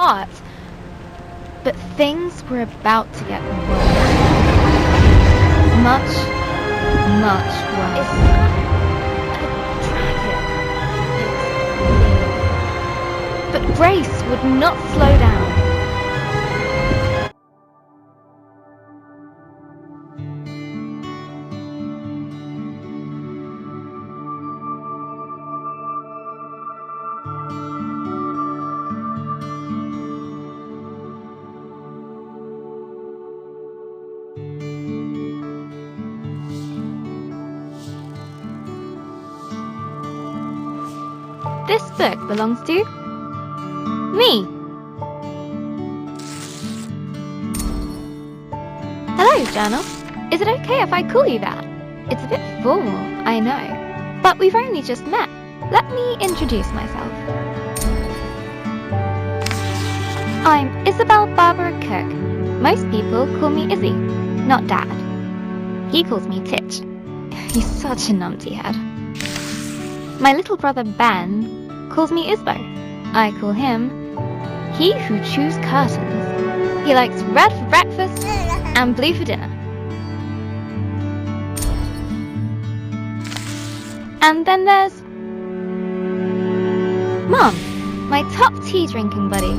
heart. But things were about to get worse. Much, much worse. It's not a dragon. It's me. But Grace would not slow down. This book belongs to me. Hello, journal. Is it okay if I call you that? It's a bit formal, I know, but we've only just met. Let me introduce myself. I'm Isabel Barbara Cook. Most people call me Izzy, not Dad. He calls me Titch. He's such a numpty head. My little brother Ben calls me Isbo. I call him He Who Chews Curtains. He likes red for breakfast and blue for dinner. And then there's Mom, my top tea drinking buddy.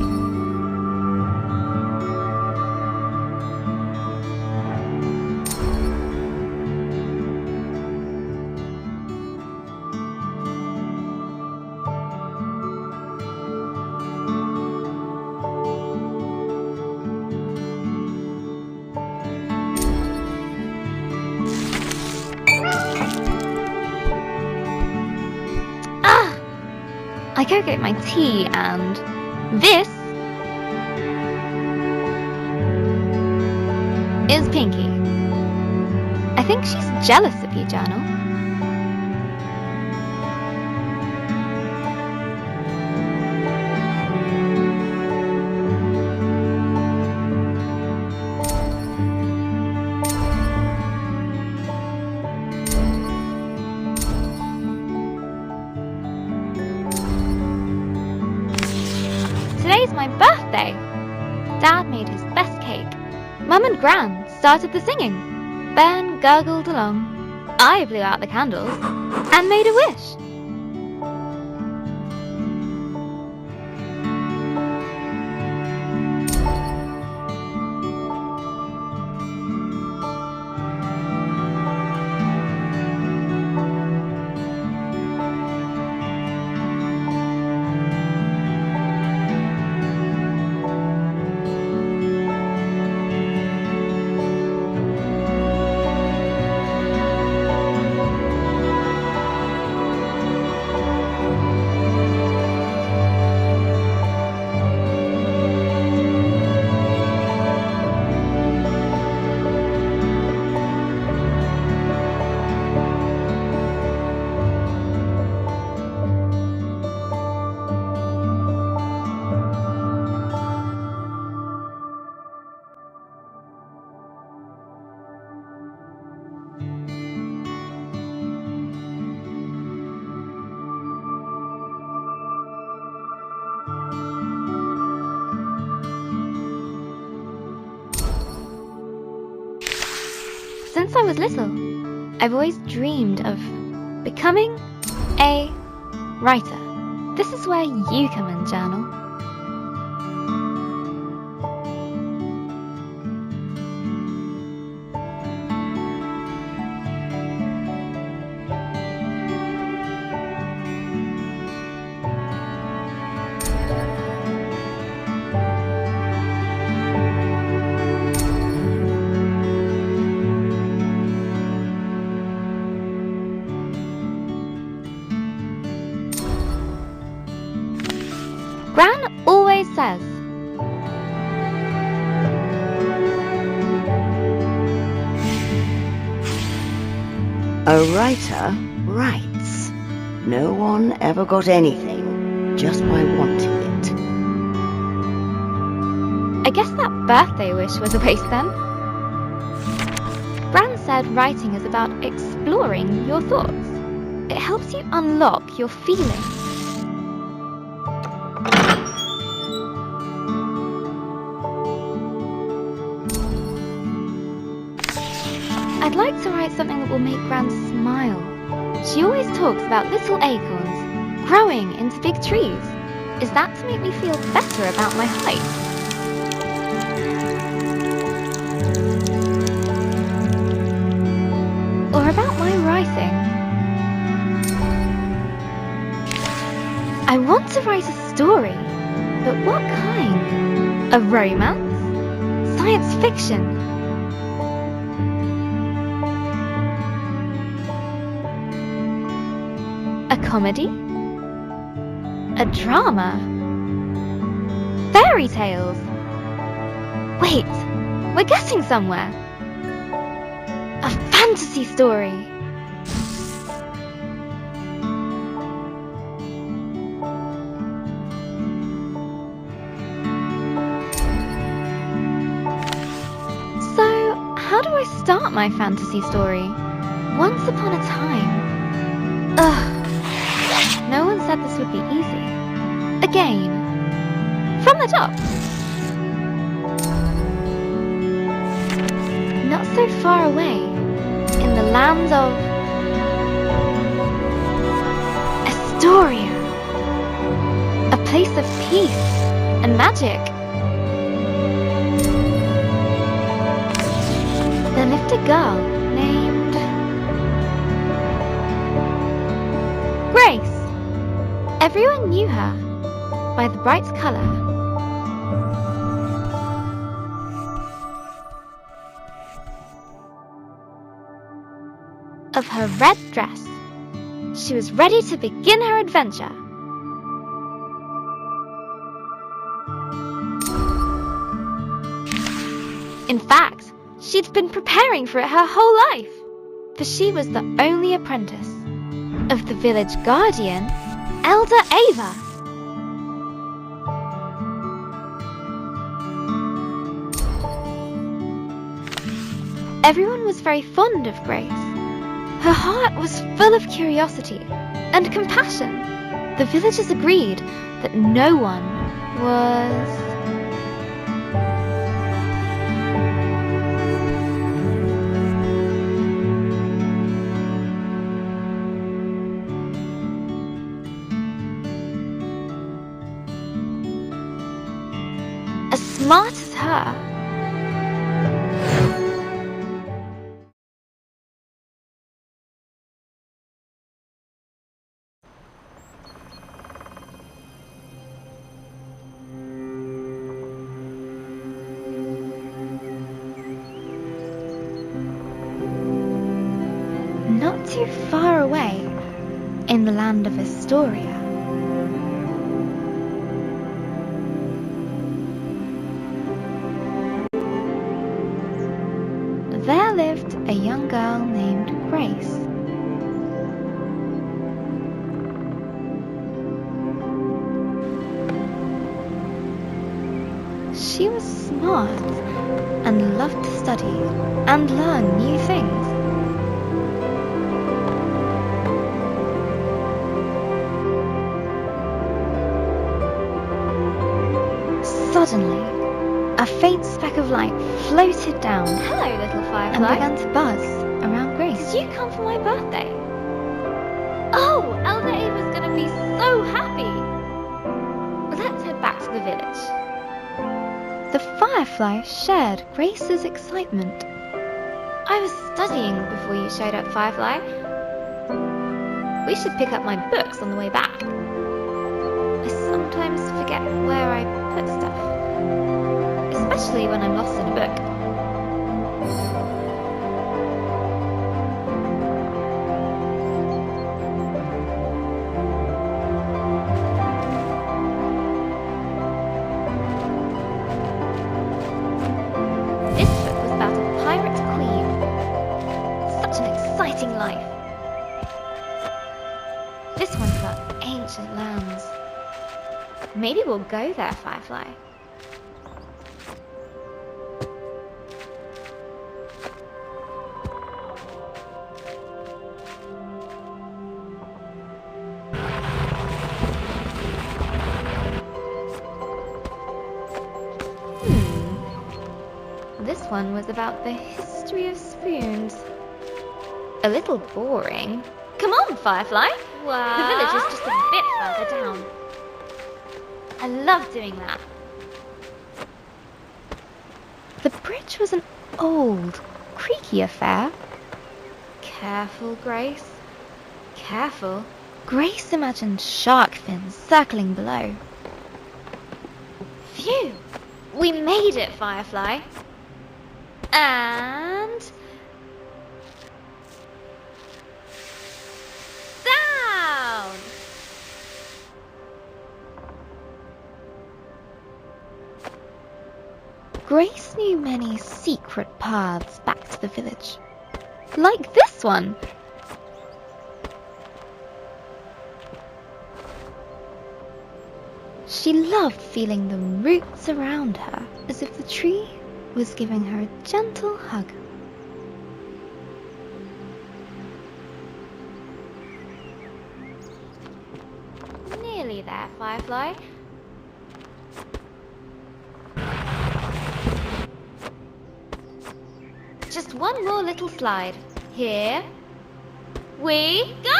I go get my tea, and this is Pinky. I think she's jealous of you, Journal. Today's my birthday! Dad made his best cake. Mum and Gran started the singing. Ben gurgled along. I blew out the candles and made a wish. Since I was little, I've always dreamed of becoming a writer. This is where you come in, Journal. Gran always says, a writer writes. No one ever got anything just by wanting it. I guess that birthday wish was a waste then. Gran said writing is about exploring your thoughts. It helps you unlock your feelings. I'd like to write something that will make Gran smile. She always talks about little acorns growing into big trees. Is that to make me feel better about my height? Or about my writing? I want to write a story, but what kind? A romance? Science fiction? A comedy? A drama? Fairy tales? Wait, we're getting somewhere. A fantasy story. So, how do I start my fantasy story? Once upon a time. Ugh. No one said this would be easy. Again. From the top. Not so far away. In the land of Estoria. A place of peace and magic. There lived a girl named Grace. Everyone knew her by the bright colour of her red dress. She was ready to begin her adventure. In fact, she'd been preparing for it her whole life, for she was the only apprentice of the village guardian, Elder Ava. Everyone was very fond of Grace. Her heart was full of curiosity and compassion. The villagers agreed that no one was as smart as her. Not too far away, in the land of Estoria, there lived a young girl named Grace. She was smart and loved to study and learn new things. Suddenly, a faint speck of light floated down. Hello, little firefly. And began to buzz around Grace. Did you come for my birthday? Oh, Elder Ava's gonna be so happy. Let's head back to the village. The firefly shared Grace's excitement. I was studying before you showed up, Firefly. We should pick up my books on the way back. I sometimes forget where I put stuff, especially when I'm lost in a book. This book was about a pirate queen. Such an exciting life. This one's about ancient lands. Maybe we'll go there, Firefly. This one was about the history of spoons. a little boring. Come on, Firefly. Wow. The village is just a bit further down. I love doing that. The bridge was an old, creaky affair. Careful, Grace. Careful. Grace imagined shark fins circling below. Phew! We made it, Firefly. And... down! Grace knew many secret paths back to the village. Like this one. She loved feeling the roots around her, as if the tree was giving her a gentle hug. Nearly there, Firefly. Just one more little slide. Here we go!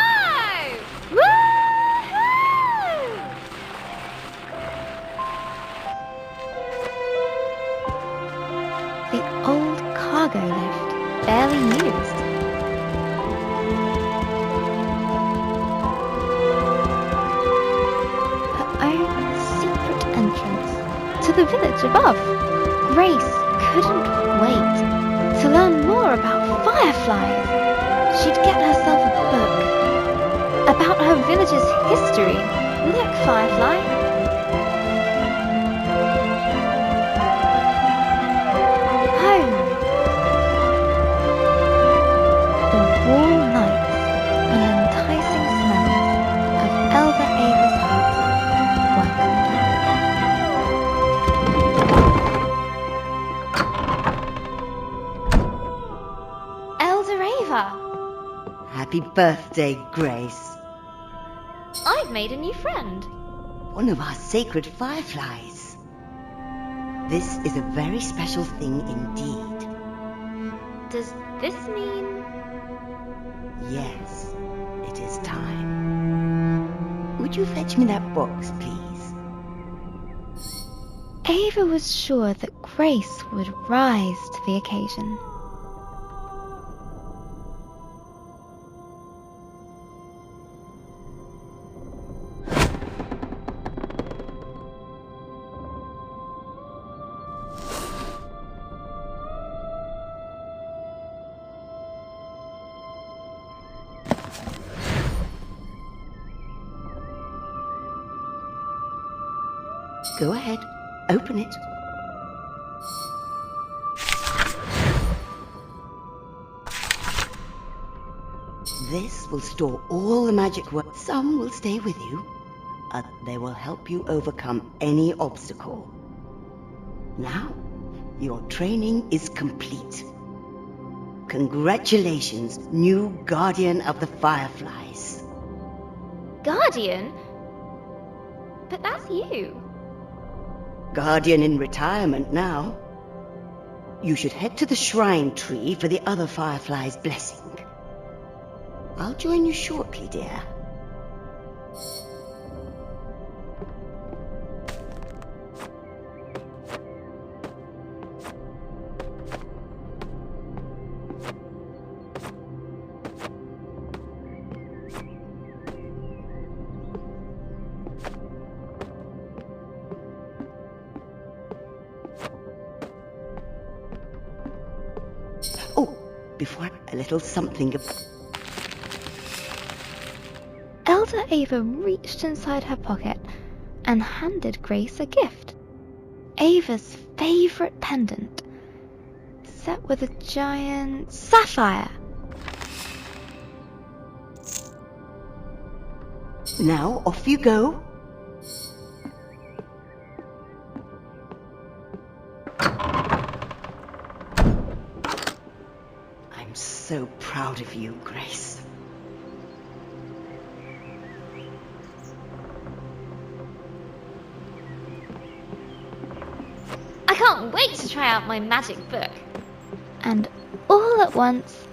Woohoo! The old cargo lift, barely used. Her own secret entrance to the village above. Grace couldn't wait to learn more about fireflies. She'd get herself a book about her village's history. Look, Firefly. Home. The warm nights and enticing smells of Elder Ava's hut welcomed her. Happy birthday, Grace. I've made a new friend. One of our sacred fireflies. This is a very special thing indeed. Does this mean... Yes, it is time. Would you fetch me that box, please? Ava was sure that Grace would rise to the occasion. Go ahead, open it. This will store all the magic words. Some will stay with you. They will help you overcome any obstacle. Now, your training is complete. Congratulations, new Guardian of the Fireflies. Guardian? But that's you. Guardian in retirement now. You should head to the shrine tree for the other firefly's blessing. I'll join you shortly, dear. Before a little something. Elder Ava reached inside her pocket and handed Grace a gift. Ava's favorite pendant, set with a giant sapphire. Now off you go. So proud of you, Grace. I can't wait to try out my magic book. And all at once,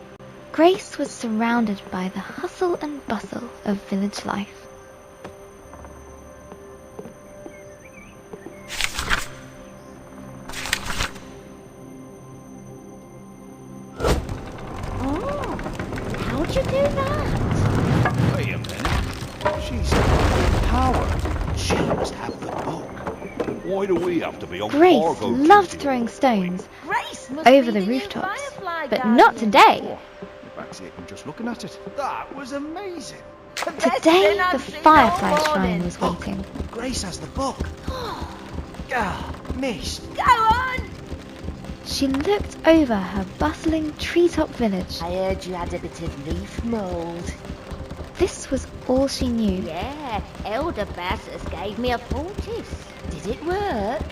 Grace was surrounded by the hustle and bustle of village life. How'd you do that? Wait a minute. She's got power. She must have the book. Why do we have to be on Grace cargo loved duty? throwing stones Grace must over be the new rooftops, Firefly but Guardian. not today. Your back's aching just looking at it. That was amazing. The best Today, thing I've the seen Firefly all Shrine morning. was waiting. Grace has the book. Missed. Go on! She looked over her bustling treetop village. I heard you had a bit of leaf mould. This was all she knew. Yeah, Elder Bassus gave me a poultice. Did it work?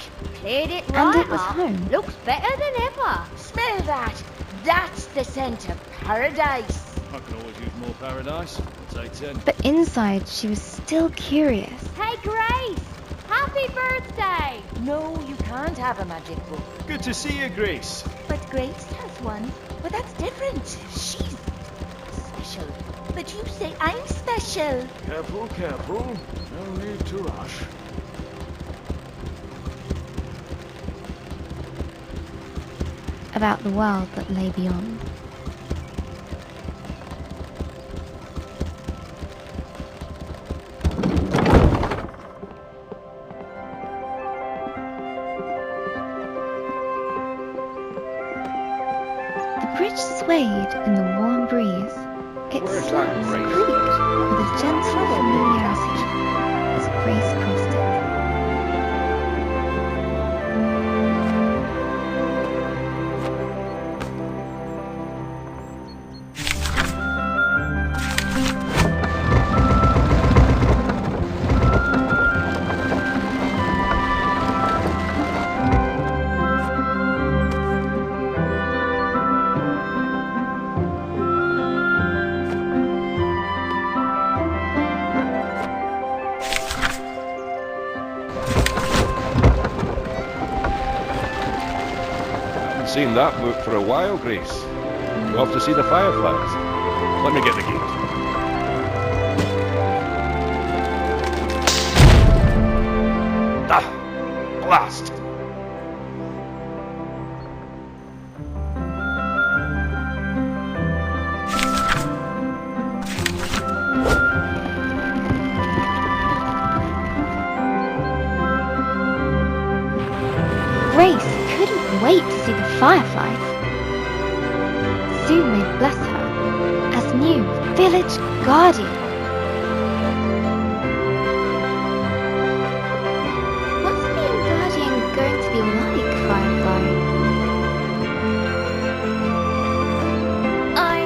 Cleared it right And it was up. home. Looks better than ever. Smell that. That's the scent of paradise. I can always use more paradise. I'll take 10. But inside, she was still curious. Hey, Grace! Happy birthday! No, you can't have a magic book. Good to see you, Grace. But Grace has one. But that's different. She's special. But you say I'm special. Careful, careful. No need to rush. About the world that lay beyond. The bridge swayed in the warm breeze. Its Where's that slats Grace? creaked with a gentle familiarity as Grace crossed it. Seen that book for a while, Grace. You off to see the fireflies? Let me get the gate. Blast! Grace couldn't wait to see the fireflies. Soon they'd bless her as new village guardian. What's being guardian going to be like, Firefly? I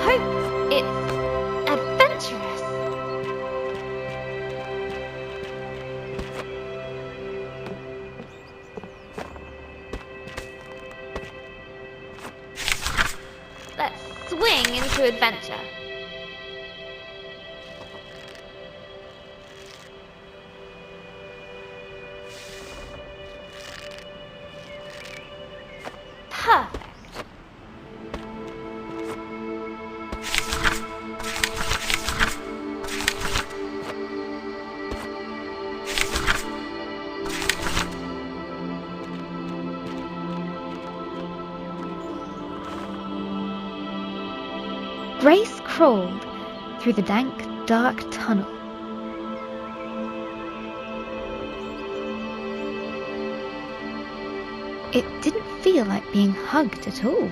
hope it's adventurous. Let's swing into adventure. Perfect. Grace crawled through the dank, dark tunnel. It didn't feel like being hugged at all.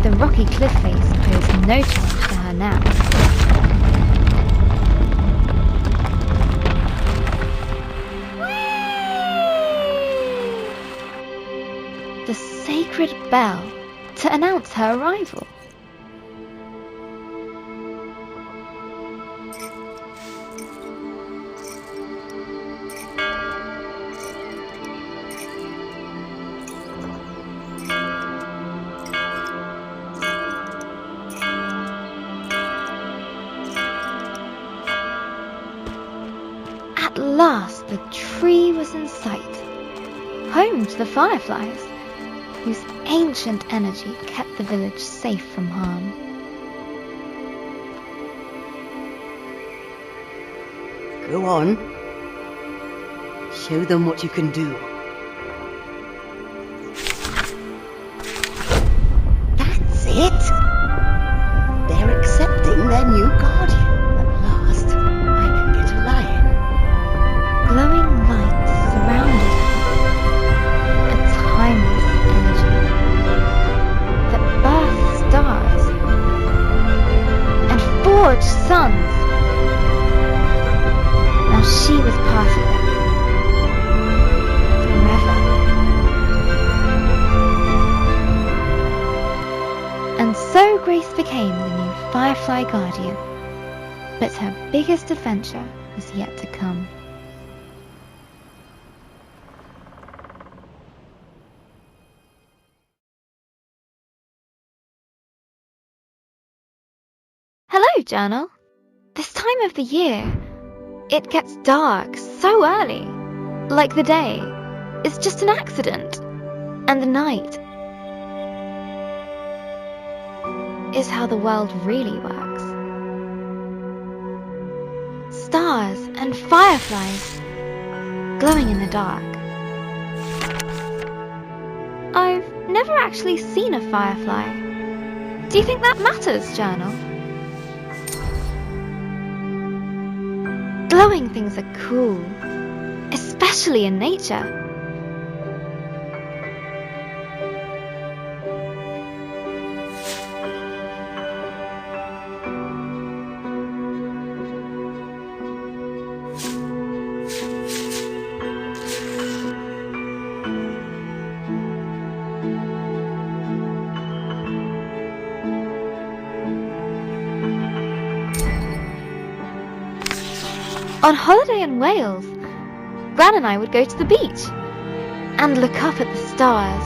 The rocky cliff face posed no challenge to her now. The sacred bell to announce her arrival. last the tree was in sight, home to the fireflies, whose ancient energy kept the village safe from harm. Go on. Show them what you can do. That's it! They're accepting their new guardian. At last, I can get a lion. Glowing lights surrounded her, a timeless energy that birthed stars and forged suns. Now she was part of it, forever. And so Grace became the new Firefly Guardian, but her biggest adventure was yet to come. Hello, Journal. This time of the year, it gets dark so early. Like the day is just an accident, and the night is how the world really works. Stars and fireflies glowing in the dark. I've never actually seen a firefly. Do you think that matters, Journal? Glowing things are cool, especially in nature. On holiday in Wales, Gran and I would go to the beach and look up at the stars.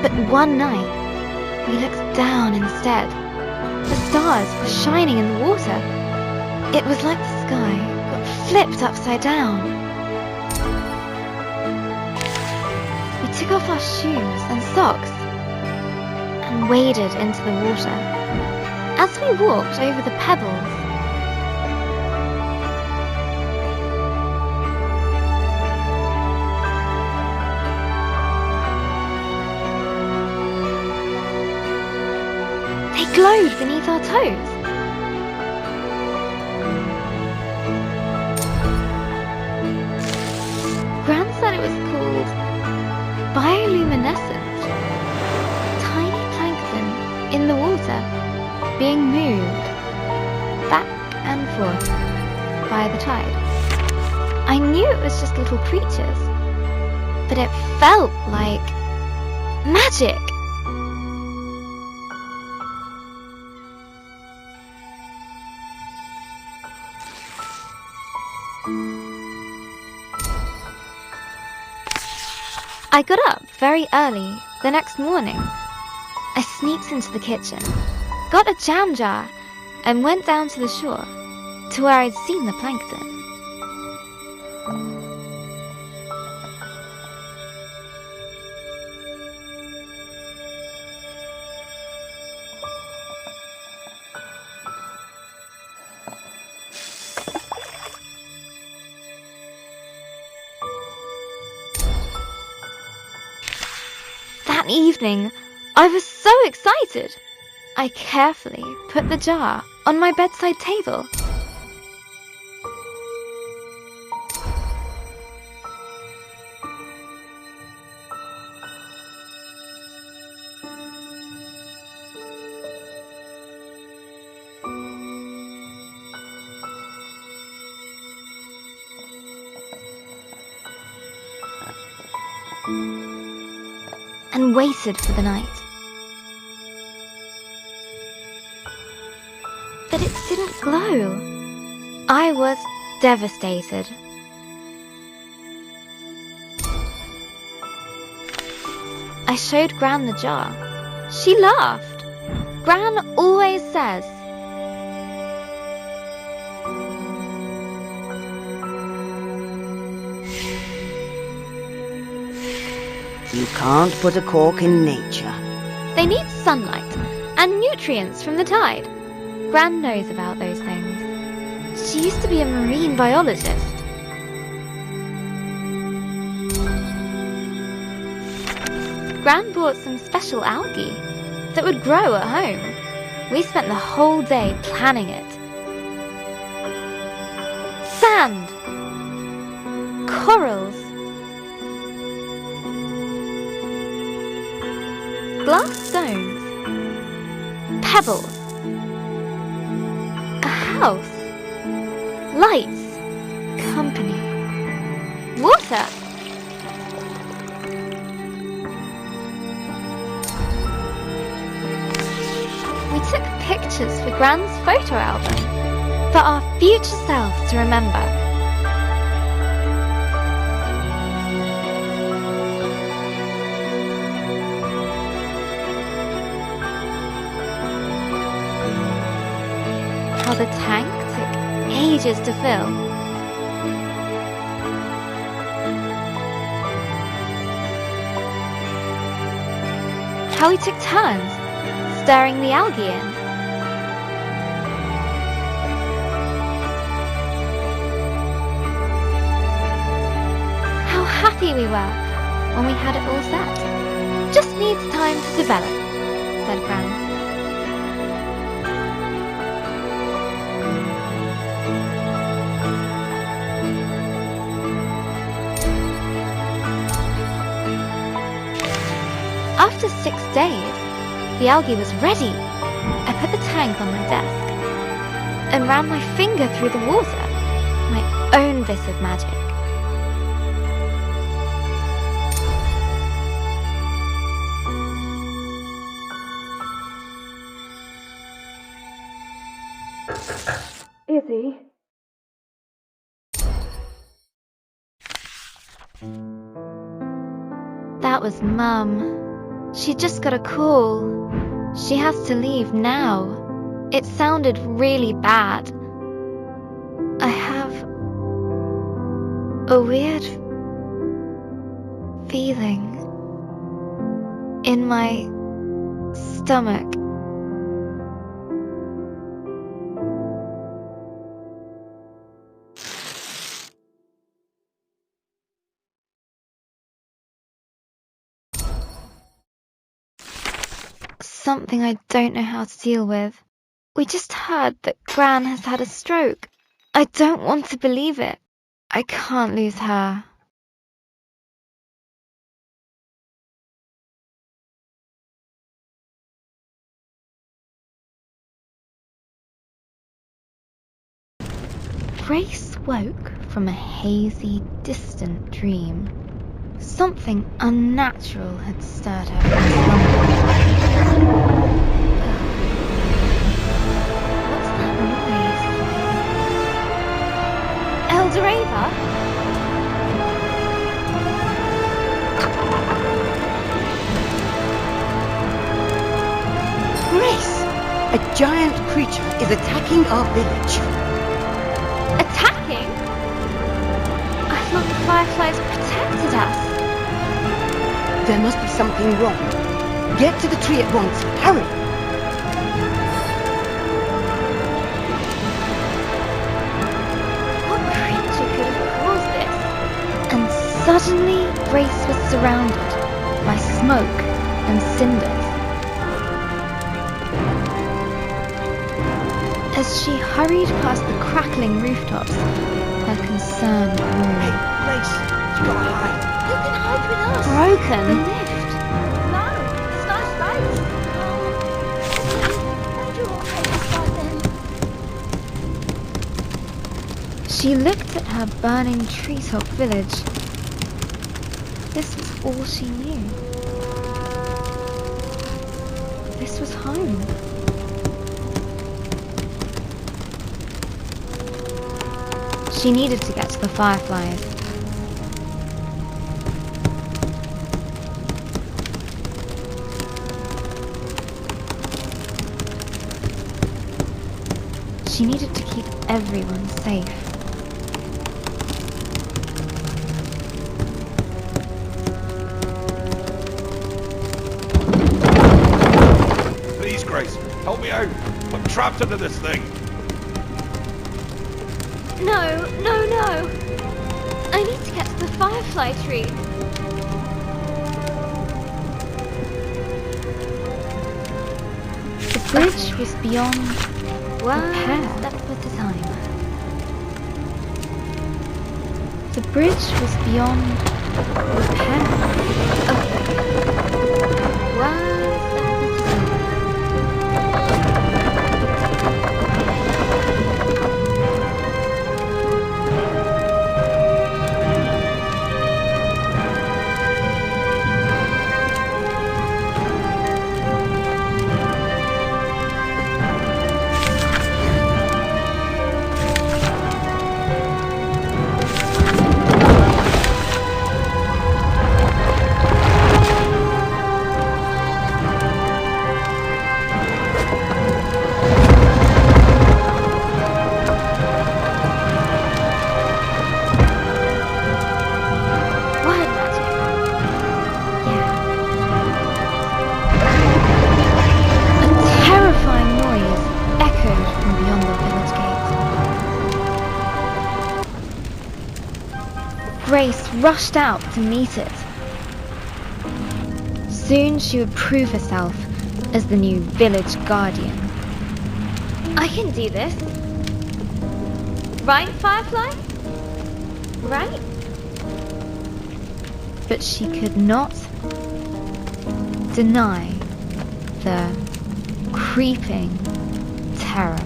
But one night, we looked down instead. The stars were shining in the water. It was like the sky got flipped upside down. We took off our shoes and socks and waded into the water. As we walked over the pebbles, they glowed beneath our toes. Gran said it was called bioluminescent, tiny plankton in the water being moved back and forth by the tide. I knew it was just little creatures, but it felt like magic. I got up very early the next morning. I sneaked into the kitchen, got a jam jar, and went down to the shore, to where I'd seen the plankton. That evening, I was so excited. I carefully put the jar on my bedside table. And waited for the night. But it didn't glow. I was devastated. I showed Gran the jar. She laughed. Gran always says, You can't put a cork in nature. they need sunlight and nutrients from the tide. Gran knows about those things. She used to be a marine biologist. Gran bought some special algae that would grow at home. We spent the whole day planning it. Sand, corals, glass stones, pebbles, a house, lights, company, water. We took pictures for Gran's photo album, for our future selves to remember. How the tank took ages to fill. How we took turns stirring the algae in. How happy we were when we had it all set. Just needs time to develop, said Gran. After 6 days, the algae was ready. I put the tank on my desk and ran my finger through the water, my own bit of magic. Izzy. That was Mum. She just got a call. She has to leave now. It sounded really bad. I have a weird feeling in my stomach. Something I don't know how to deal with. We just heard that Gran has had a stroke. I don't want to believe it. I can't lose her. Grace woke from a hazy, distant dream. Something unnatural had stirred her from slumber. What's that noise? Eldoreva? Grace! A giant creature is attacking our village. Attacking? I thought the fireflies protected us. There must be something wrong. Get to the tree at once. Hurry! What creature could have caused this? And suddenly Grace was surrounded by smoke and cinders. As she hurried past the crackling rooftops, her concern grew. Hey, Grace, you gotta hide. You can hide with us. The Broken. lift. No, it's not right. Why do you always start then? She looked at her burning treetop village. This was all she knew. This was home. She needed to get to the fireflies. She needed to keep everyone safe. Please, Grace, help me out. I'm trapped into this thing. No, no, no! I need to get to the firefly tree. The bridge was beyond repair. One step at a time. The bridge was beyond repair. Okay. One step at a time. Word magic. Yeah. A terrifying noise echoed from beyond the village gate. Grace rushed out to meet it. Soon she would prove herself as the new village guardian. I can do this. Right, Firefly? Right? But she could not deny the creeping terror.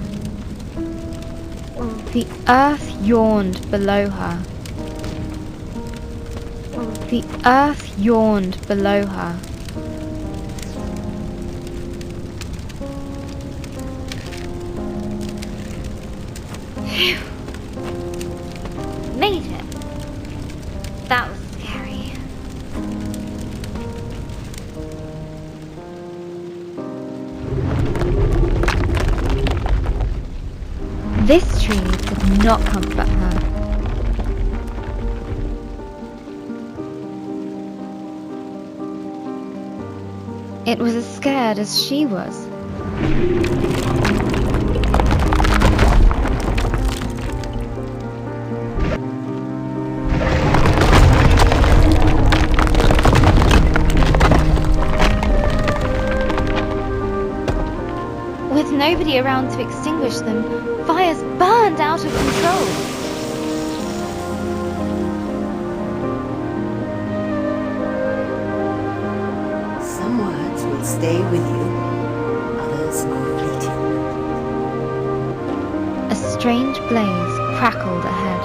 The earth yawned below her. The earth yawned below her. Phew. Made it. That was scary. This tree did not comfort her. It was as scared as she was. With nobody around to extinguish them, fires burned out of control. Some words will stay with you, others are fleeting. A strange blaze crackled ahead.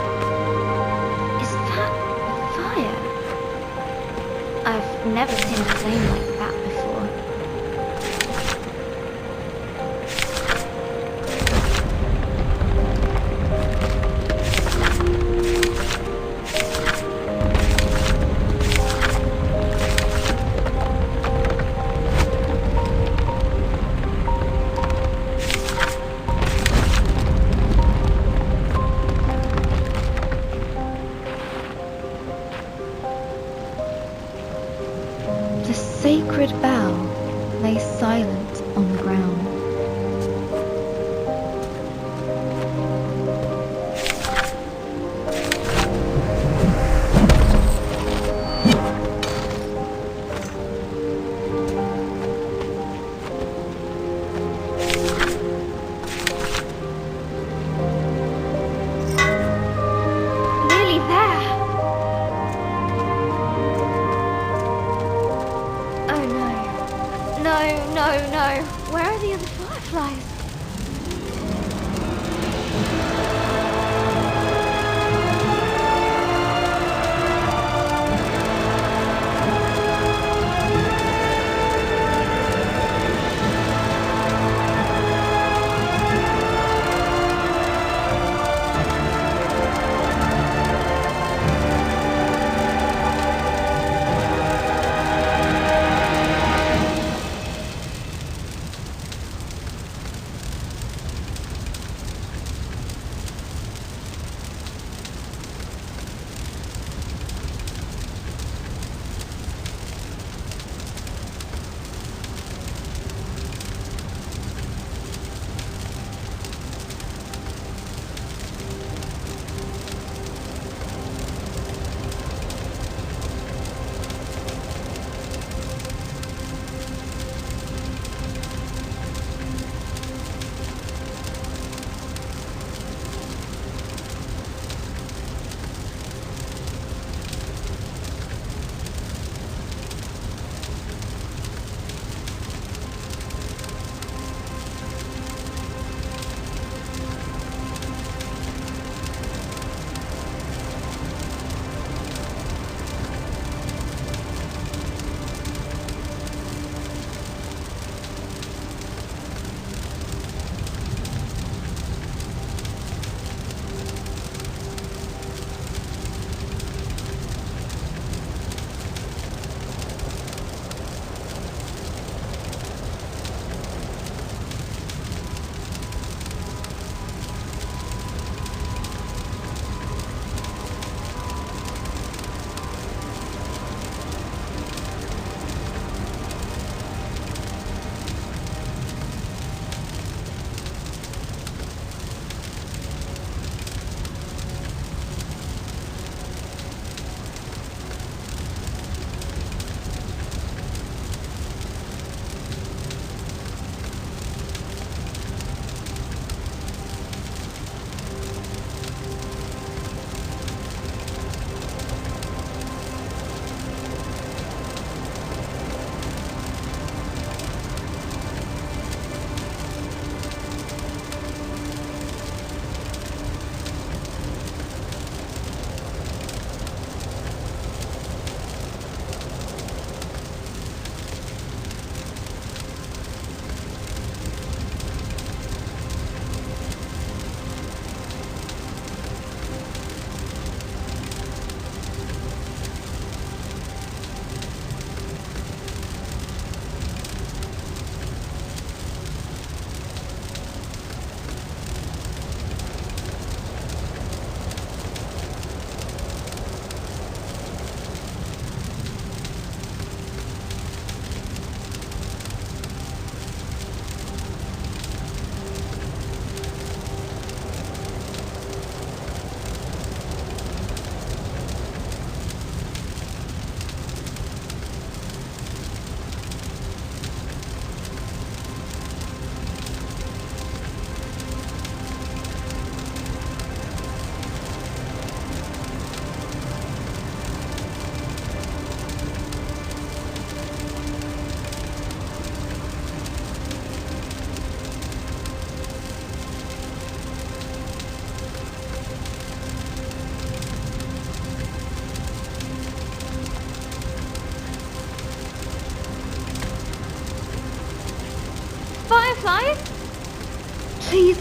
Is that fire? I've never seen a flame like that before. The sacred bell lay silent on the ground. Nearly there! Oh no. No, no, no. Where are the other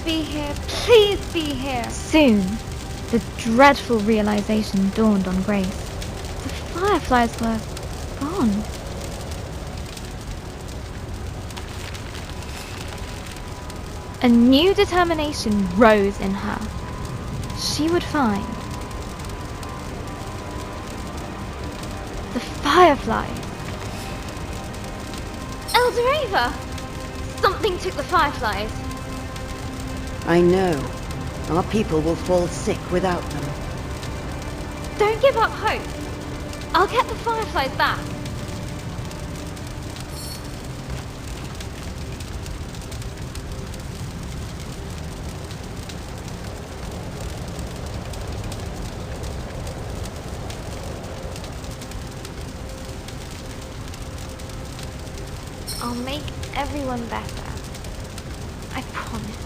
be here. Please be here. Soon, the dreadful realization dawned on Grace. The fireflies were gone. A new determination rose in her. She would find the fireflies. Eldoreva! Something took the fireflies. I know. Our people will fall sick without them. Don't give up hope. I'll get the fireflies back. I'll make everyone better. I promise.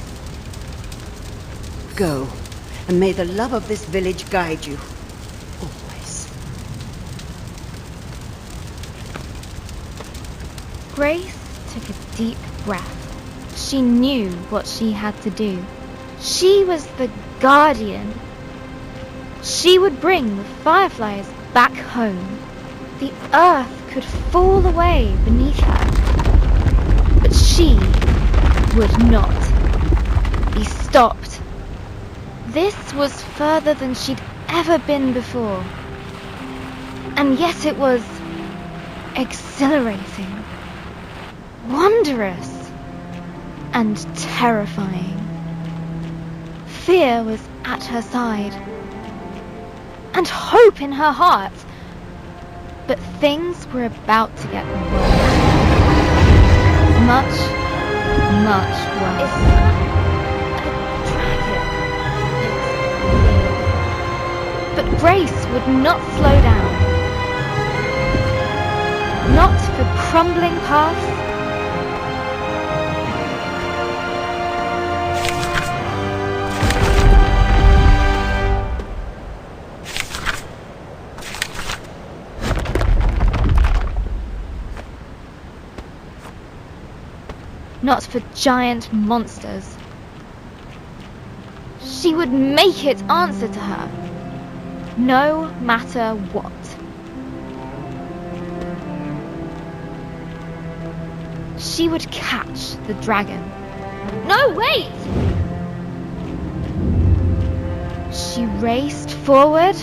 Go, and may the love of this village guide you. Always. Grace took a deep breath. She knew what she had to do. She was the guardian. She would bring the fireflies back home. The earth could fall away beneath her. But she would not be stopped. This was further than she'd ever been before. And yet it was exhilarating, wondrous, and terrifying. Fear was at her side, and hope in her heart. But things were about to get worse. Much, much worse. Is that a dragon? But Grace would not slow down. Not for crumbling paths. Not for giant monsters. She would make it answer to her, no matter what. She would catch the dragon. No, wait! She raced forward